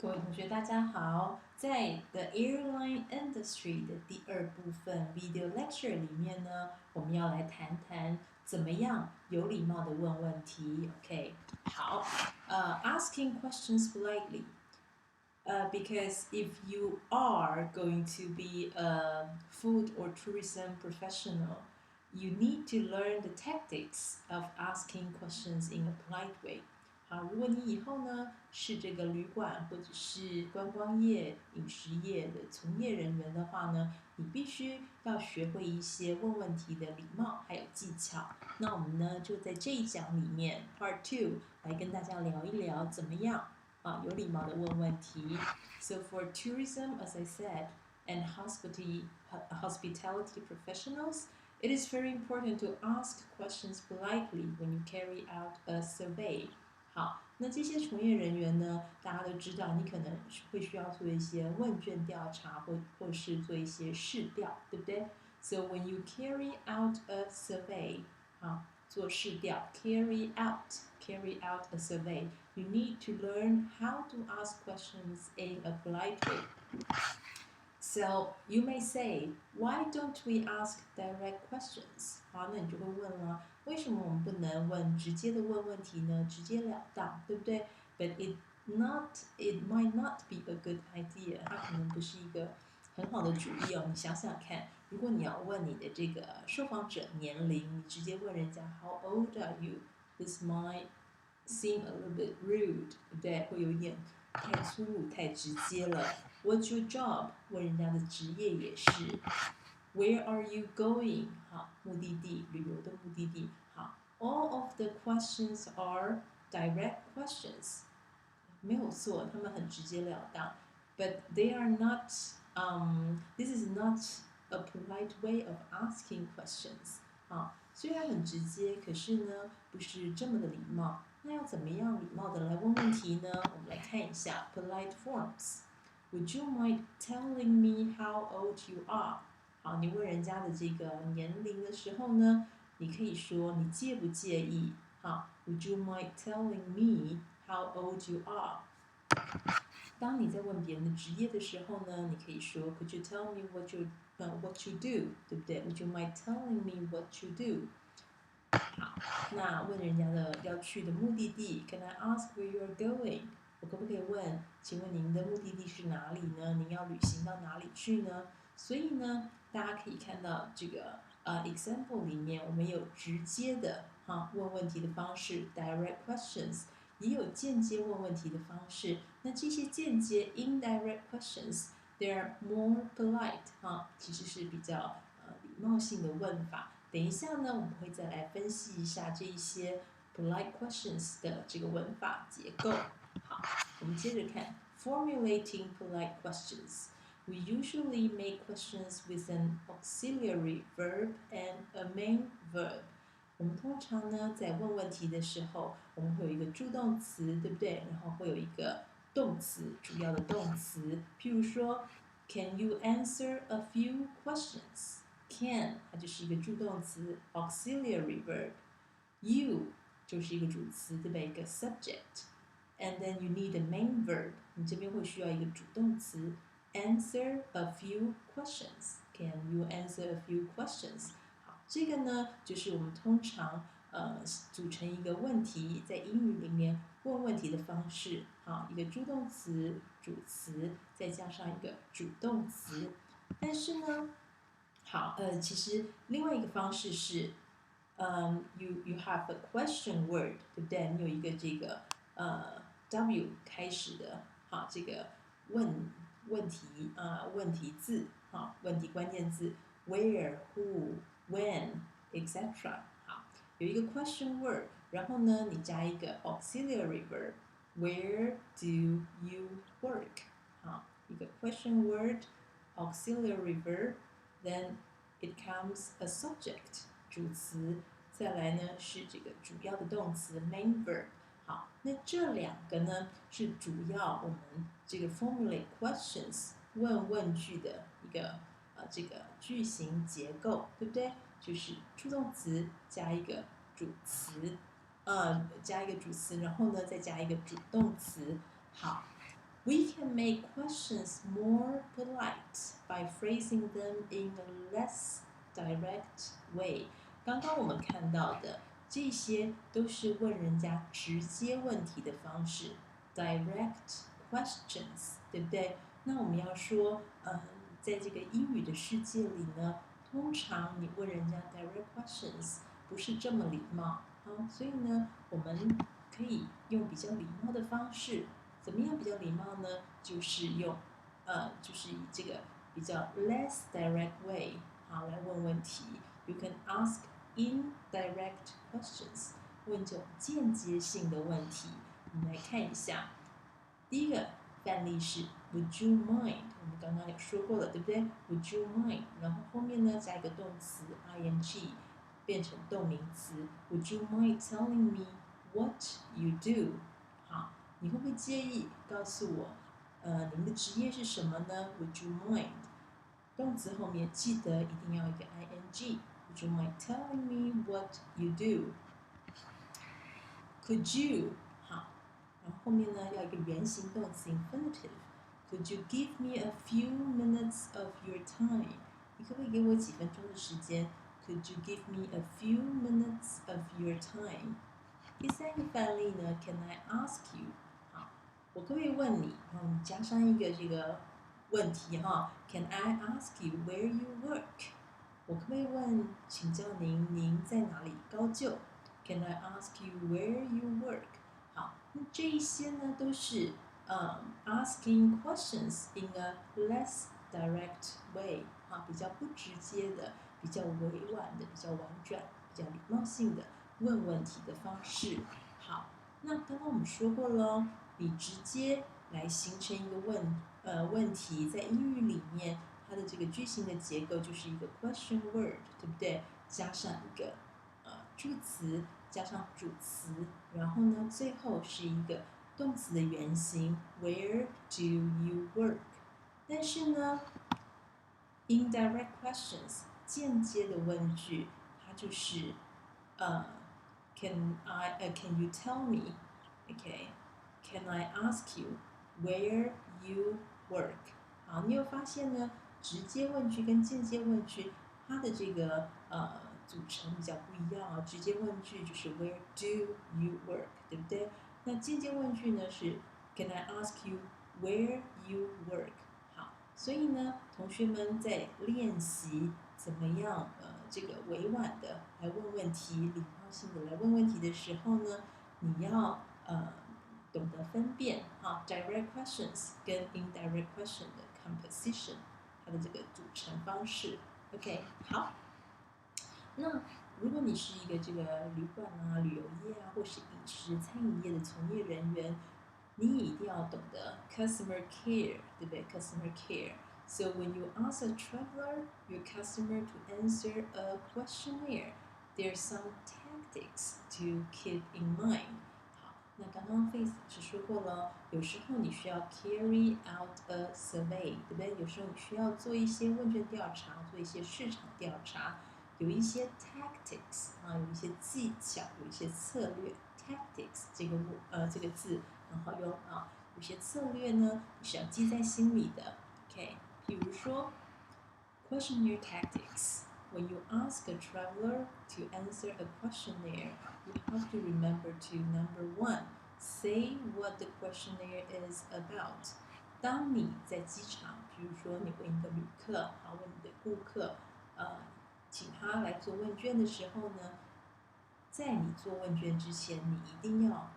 各位同学，大家好。在 The Airline Industry 的第二部分 Video Lecture 里面呢，我们要来谈谈怎么样有礼貌的问问题。OK，好，asking questions politely. Because if you are going to be a food or tourism professional, you need to learn the tactics of asking questions in a polite way. 好，如果你以后呢是这个旅馆或者是观光业、饮食业的从业人员的话呢，你必须要学会一些问问题的礼貌还有技巧。那我们呢就在这一讲里面 Part Two 来跟大家聊一聊怎么样有礼貌的问问题。So for tourism, as I said, and hospitality professionals, it is very important to ask questions politely when you carry out a survey. 好，那这些从业人员呢，大家都知道，你可能会需要做一些问卷调查，或是做一些试调，对不对？So when you carry out a survey， 好，做试调 carry out a survey, you need to learn how to ask questions in a polite way. So you may say, why don't we ask direct questions? 好，那你就会问了，为什么我们不能问直接的问题呢？直截了当，对不对？ But it might not be a good idea. 它可能不是一个很好的主意哦。你想想看，如果你要问你的这个受访者年龄，你直接问人家 How old are you? This might seem a little bit rude， 对不对？会有一点太粗鲁、太直接了。What's your job？ 问人家的职业也是。Where are you going？ 好，目的地，旅游的目的地。好 ，All of the questions are direct questions， 没有错，他们很直截了当。But they are not. This is not a polite way of asking questions. 啊，虽然很直接，可是呢，不是这么的礼貌。那要怎么样礼貌的来问问题呢？我们来看一下 polite forms. Would you mind telling me how old you are? 好，你问人家的这个年龄的时候呢，你可以说你介不介意？好 ，Would you mind telling me how old you are? 当你在问别人的职业的时候呢，你可以说 Could you tell me what you do？ 对不对 ？Would you mind telling me what you do？ 好，那问人家的要去的目的地 ，Can I ask where you are going？ 我可不可以问，请问您的目的地是哪里呢？您要旅行到哪里去呢？所以呢，大家可以看到这个example 里面，我们有直接的问问题的方式 direct questions， 也有间接问问题的方式。那这些间接 indirect questions，they are more polite 其实是比较礼貌性的问法。等一下呢，我们会再来分析一下这一些 polite questions 的这个文法结构。好，我们接着看 formulating polite questions. We usually make questions with an auxiliary verb and a main verb. 我们通常呢，在问问题的时候，我们会有一个助动词，对不对？然后会有一个动词，主要的动词。譬如说 ，Can you answer a few questions？ Can 它就是一个助动词 auxiliary verb， you 就是一个主词，对不对？一个 subject，and then you need a main verb， 你这边会需要一个主动词 answer a few questions。Can you answer a few questions？ 好，这个呢就是我们通常组成一个问题，在英语里面问问题的方式。好，一个助动词、主词，再加上一个主动词。但是呢，好，其实另外一个方式是，you have a question word， 对不对？你有一个这个W 开始的，好，这个问题问题字，好，问题关键字 where、who、when etc。好，有一个 question word， 然后呢，你加一个 auxiliary verb，where do you work？ 好，一个 question word，auxiliary verb。Then it comes a subject 主词，再来呢是这个主要的动词 main verb。好，那这两个呢是主要我们这个 formulate questions 问句的一个这个句型结构，对不对？就是助动词加一个主词，加一个主词，然后呢再加一个主动词。好， We can make questions more polite by phrasing them in a less direct way. 刚刚我们看到的这些都是问人家直接问题的方式 ，direct questions， 对不对？那我们要说，在这个英语的世界里呢，通常你问人家 direct questions 不是这么礼貌啊，所以呢，我们可以用比较礼貌的方式。怎么样比较礼貌呢？就是用，就是以这个比较 less direct way 好来问问题。You can ask indirect questions， 问这种间接性的问题。我们来看一下，第一个范例是 Would you mind？ 我们刚刚有说过了，对不对 ？Would you mind？ 然后后面呢加一个动词 ing， 变成动名词。Would you mind telling me what you do？ 好。你会不会介意告诉我，您的职业是什么呢 ？Would you mind？ 动词后面记得一定要一个 ing。Would you mind telling me what you do？ Could you？ 好，然后后面呢要一个原形动词 infinitive。Could you give me a few minutes of your time？ 你可不可以给我几分钟的时间 ？Could you give me a few minutes of your time？ 第三个范例呢 ，Can I ask you？我可不可以问你，然后你加上一个这个问题哈 ，Can I ask you where you work？ 我可不可以问，请教您，您在哪里高就 ？Can I ask you where you work？ 好，那这一些呢都是asking questions in a less direct way 啊，比较不直接的，比较委婉的，比较婉转，比较礼貌性的问问题的方式。好，那刚刚我们说过了。你直接来形成一个问题，在英语里面，它的这个句型的结构就是一个 question word， 对不对？加上一个助词，加上主词，然后呢，最后是一个动词的原形 Where do you work？ 但是呢 ，indirect questions 间接的问句，它就是can you tell me？OK？Can I ask you where you work？ 好，你有发现呢？直接问句跟间接问句，它的这个组成比较不一样啊。直接问句就是 Where do you work？ 对不对？那间接问句呢是 Can I ask you where you work？ 好，所以呢，同学们在练习怎么样这个委婉的来问问题，礼貌性的来问问题的时候呢，你要懂得分辨direct questions 跟 indirect question 的 composition， 它的这个组成方式。OK， 好。那如果你是一个这个旅馆啊、旅游业啊，或是饮食餐饮业的从业人员，你也一定要懂得 customer care， 对不对 ？customer care。So when you ask a traveler, your customer to answer a questionnaire, there's some tactics to keep in mind。那刚刚 Face 老师说过了，有时候你需要 carry out a survey， 对不对？有时候你需要做一些问卷调查，做一些市场调查，有一些 tactics 有一些技巧，有一些策略。tactics 这个字很好用啊，有些策略呢你是要记在心里的。OK， 比如说 questionnaire tactics。When you ask a traveler to answer a questionnaire, you have to remember to number one, say what the questionnaire is about. 当你在机场，比如说你问一个旅客，问你的顾客，请他来做问卷的时候呢，在你做问卷之前，你一定要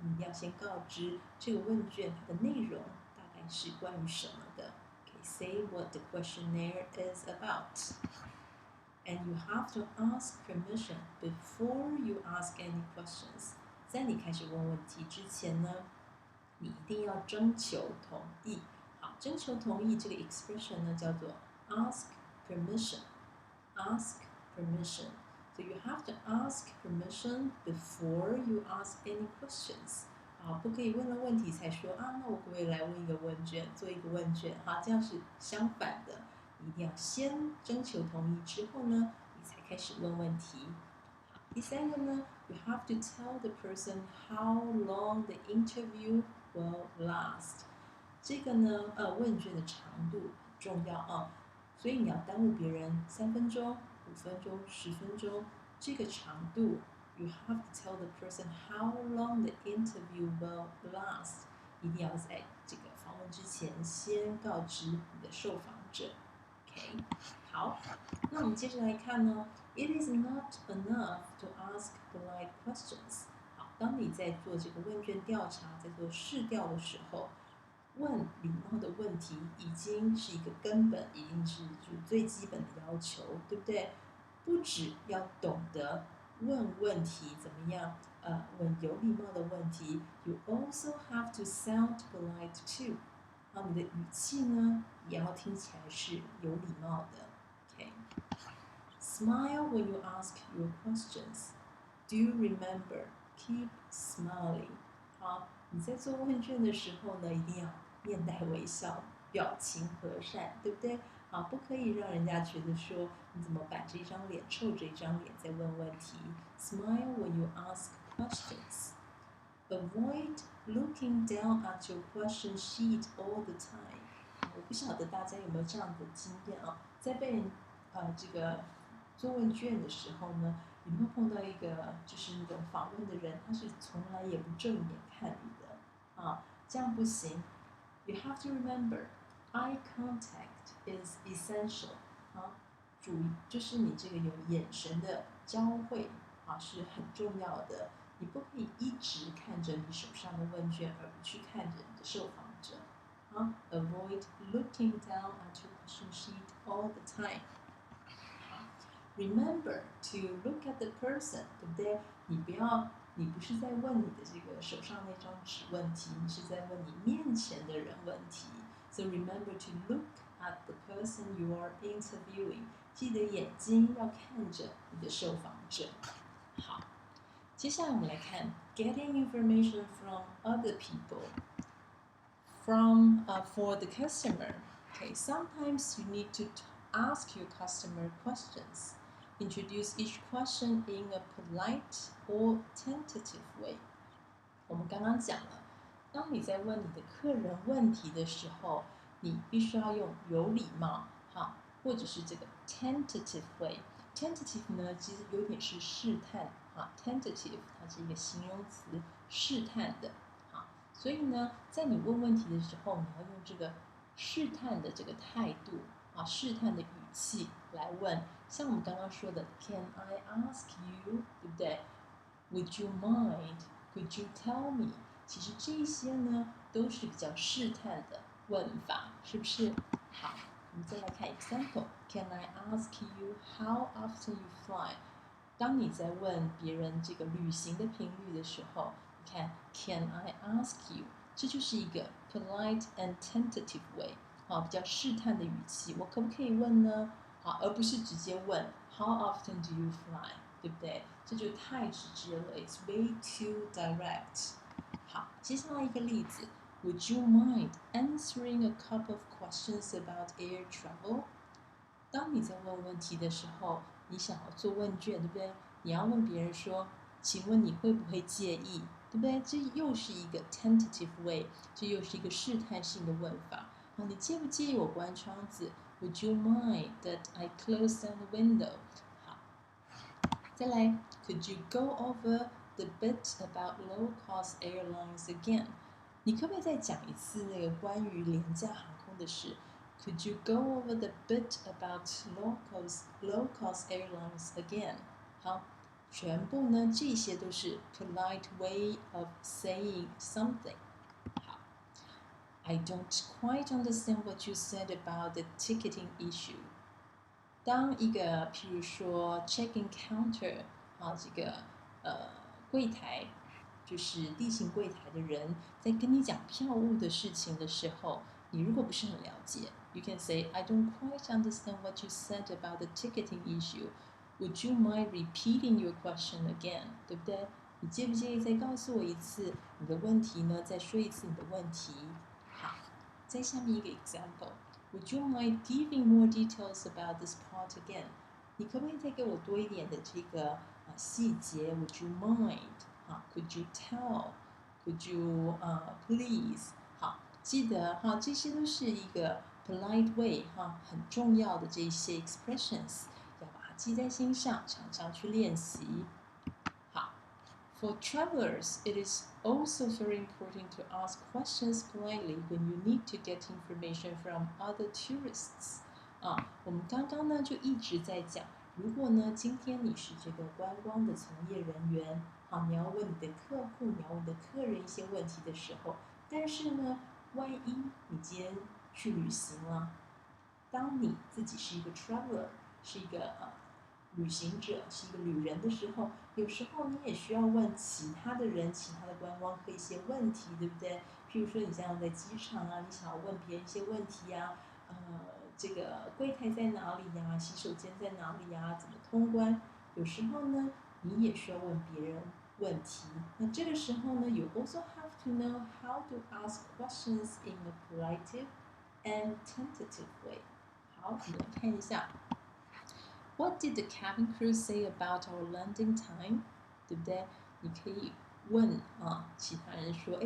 你要先告知这个问卷它的内容大概是关于什么的。Say what the questionnaire is about. And you have to ask permission before you ask any questions. 在你开始问问题之前呢，你一定要征求同意。好，征求同意这个 expression 呢叫做 ask permission. Ask permission. So you have to ask permission before you ask any questions. 好，不可以问了问题才说那我可不可以来问一个问卷，做一个问卷？好，这样是相反的。你一定要先征求同意之后呢，你才开始问问题。好，第三个呢 ，you have to tell the person how long the interview will last。这个呢，问卷的长度很重要啊，所以你要耽误别人3分钟、5分钟、10分钟，这个长度 ，you have to tell the person how long the interview will last。一定要在这个访问之前先告知你的受访者。OK， 好，那我们接着来看呢。It is not enough to ask polite questions。好，当你在做这个问卷调查，在做试调的时候，问礼貌的问题已经是一个根本，已经是就是最基本的要求，对不对？不只要懂得问问题怎么样，问有礼貌的问题 ，you also have to sound polite too。好，你的语气呢也要听起来是有礼貌的。OK。Smile when you ask your questions. Do remember, keep smiling. 好，你在做问卷的时候呢，一定要面带微笑，表情和善，对不对？好，不可以让人家觉得说你怎么板着一张脸，臭着一张脸在问问题。Smile when you ask questions. Avoid looking down at your question sheet all the time. 我不晓得大家有没有这样的经验啊，在被人这个做问卷的时候呢，有没有碰到一个就是那种访问的人，他是从来也不正眼看你的啊，这样不行。You have to remember, eye contact is essential 啊，就是你这个有眼神的交汇啊是很重要的。你不可以一直看着你手上的问卷，而不去看着你的受访者。啊 ，Avoid looking down at your question sheet all the time。Remember to look at the person， 对不对？你不是在问你的这个手上那张纸问题，你是在问你面前的人问题。So remember to look at the person you are interviewing。记得眼睛要看着你的受访者。好，接下来我们来看 getting information from other people. For the customer, okay, sometimes you need to ask your customer questions. Introduce each question in a polite or tentative way. 我们刚刚讲了，当你在问你的客人问题的时候，你必须要用有礼貌，好，或者是这个 tentative way。tentative 呢，其实有点是试探，啊 ，tentative 它是一个形容词，试探的，好，所以呢，在你问问题的时候，你要用这个试探的这个态度，啊，试探的语气来问。像我们刚刚说的 ，Can I ask you， 对不对 ？Would you mind？Could you tell me？ 其实这些呢都是比较试探的问法，是不是？好，我们再来看 example。Can I ask you how often you fly？ 当你在问别人这个旅行的频率的时候，你看 Can I ask you？ 这就是一个 polite and tentative way， 好，比较试探的语气。我可不可以问呢？好，而不是直接问 How often do you fly？ 对不对？这就太直接了 ，It's way too direct。好，接下来一个例子 ，Would you mind answering a couple of questions about air travel？ 当你在问问题的时候，你想要做问卷，对不对？你要问别人说，请问你会不会介意？对不对？这又是一个 tentative way， 这又是一个试探性的问法。好，你介不介意我关窗子？ Would you mind that I close down the window？ 好，再来 ，Could you go over the bit about low-cost airlines again？ 你可不可以再讲一次那个关于廉价航空的事 ？Could you go over the bit about low-cost airlines again？ 好，全部呢这些都是 polite way of saying something。I don't quite understand what you said about the ticketing issue。 当一个譬如说 check-in counter 啊，这个柜台，就是地勤柜台的人在跟你讲票务的事情的时候，你如果不是很了解 ，you can say I don't quite understand what you said about the ticketing issue. Would you mind repeating your question again？ 对不对？你介不介意再告诉我一次你的问题呢？再说一次你的问题。好，再下面一个 example。Would you mind giving more details about this part again？ 你可不可以再给我多一点的这个细节 ？Would you mind？ 啊 ，Could you tell？ Would you please？ 好，记得哈，这些都是一个 polite way 哈，很重要的这些 expressions，要把它记在心上，常常去练习。好。For travelers, it is also very important to ask questions politely when you need to get information from other tourists. 我们刚刚呢就一直在讲，如果呢今天你是这个观光的从业人员，你要问你的客户，你要问你的客人一些问题的时候，但是呢，万一你今天去旅行了，当你自己是一个 traveler， 是一个旅行者，是一个旅人的时候，有时候你也需要问其他的人、其他的观光客一些问题，对不对？譬如说你像在机场啊，你想要问别人一些问题呀，这个柜台在哪里呀？洗手间在哪里呀？怎么通关？有时候呢，你也需要问别人问题。那这个时候呢，you also have to know how to ask questions in a polite and tentative way. 好，我们来看一下。What did the cabin crew say about our landing time？ 对不对？你可以问其他人说，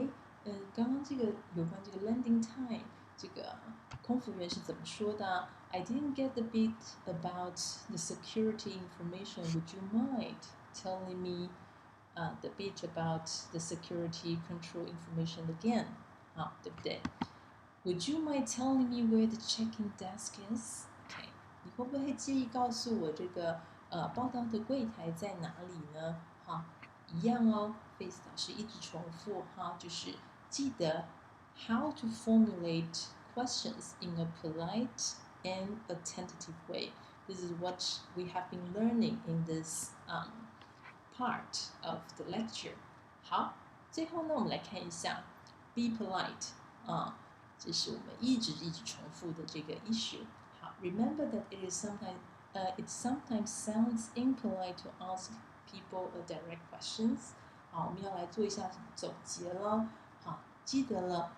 刚刚这个有关这个 landing time， 这个空服员是怎么说的？I didn't get the bit about the security information. Would you mind telling me the bit about the security control information again？ 对不对？Would you mind telling me where the check-in desk is？ 你会不会介意告诉我这个报到的柜台在哪里呢？一样哦，费斯老师一直重复就是记得 how to formulate questions in a polite and a tentative way. This is what we have been learning in this part of the lecture. 好，最后呢，我们来看一下 be polite 这是我们一直重复的这个 issue。好 ，remember that it sometimes sounds impolite to ask people a direct questions。好，我们要来做一下总结了。好，记得了，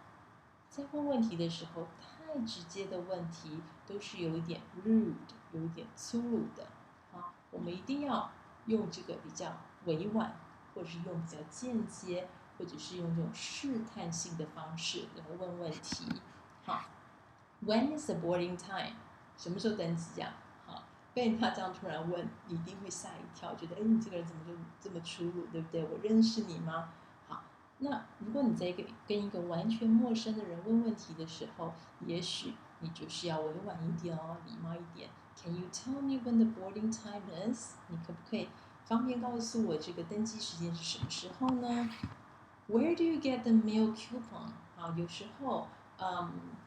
在问问题的时候，太直接的问题都是有一点 rude， 有一点粗鲁的。好，我们一定要用这个比较委婉，或者是用比较间接，或者是用这种试探性的方式来问问题。好 ，When is the boarding time？ 什么时候登机啊？好，被人家这样突然问，你一定会吓一跳，觉得你这个人怎么就这么粗鲁，对不对？我认识你吗？好，那如果你在跟一个完全陌生的人问问题的时候，也许你就是要委婉一点哦，礼貌一点。Can you tell me when the boarding time is？ 你可不可以方便告诉我这个登机时间是什么时候呢？ Where do you get the meal coupon？ 有时候，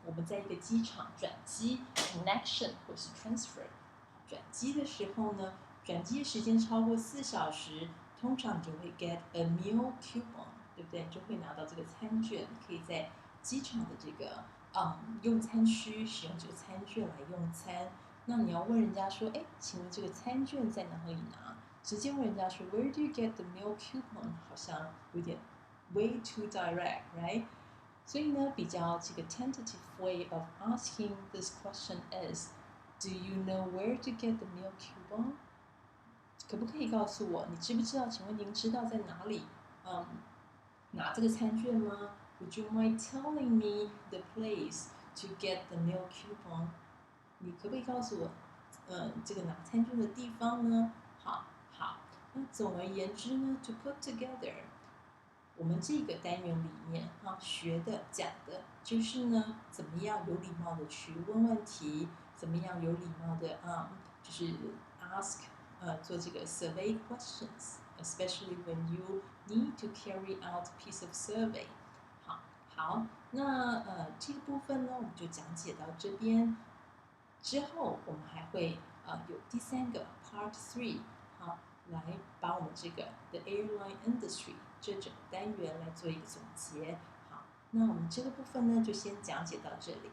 我们在一个机场转机 connection 或是 transfer 转机的时候呢，转机时间超过4小时，通常你就会 get a meal coupon， 对不对？就会拿到这个餐券，可以在机场的这个用餐区使用这个餐券来用餐。那你要问人家说，请问这个餐券在哪里拿？直接问人家说 Where do you get the meal coupon？ 好像有点 way too direct, right？ 所以呢，比较这个 tentative way of asking this question is Do you know where to get the meal coupon？ 可不可以告诉我，你知不知道？请问您知道在哪里拿这个餐券吗？ Would you mind telling me the place to get the meal coupon？ 你可不可以告诉我，这个拿餐券的地方呢？好，那总而言之呢 ，to put together， 我们这个单元里面学的讲的就是呢，怎么样有礼貌的去问问题，怎么样有礼貌的就是 ask 做这个 survey questions，especially when you need to carry out a piece of survey。好，那这个部分呢，我们就讲解到这边。之后我们还会有第3个 Part 3， 来把我们这个 The Airline Industry 这整个单元来做一个总结。好，那我们这个部分呢就先讲解到这里。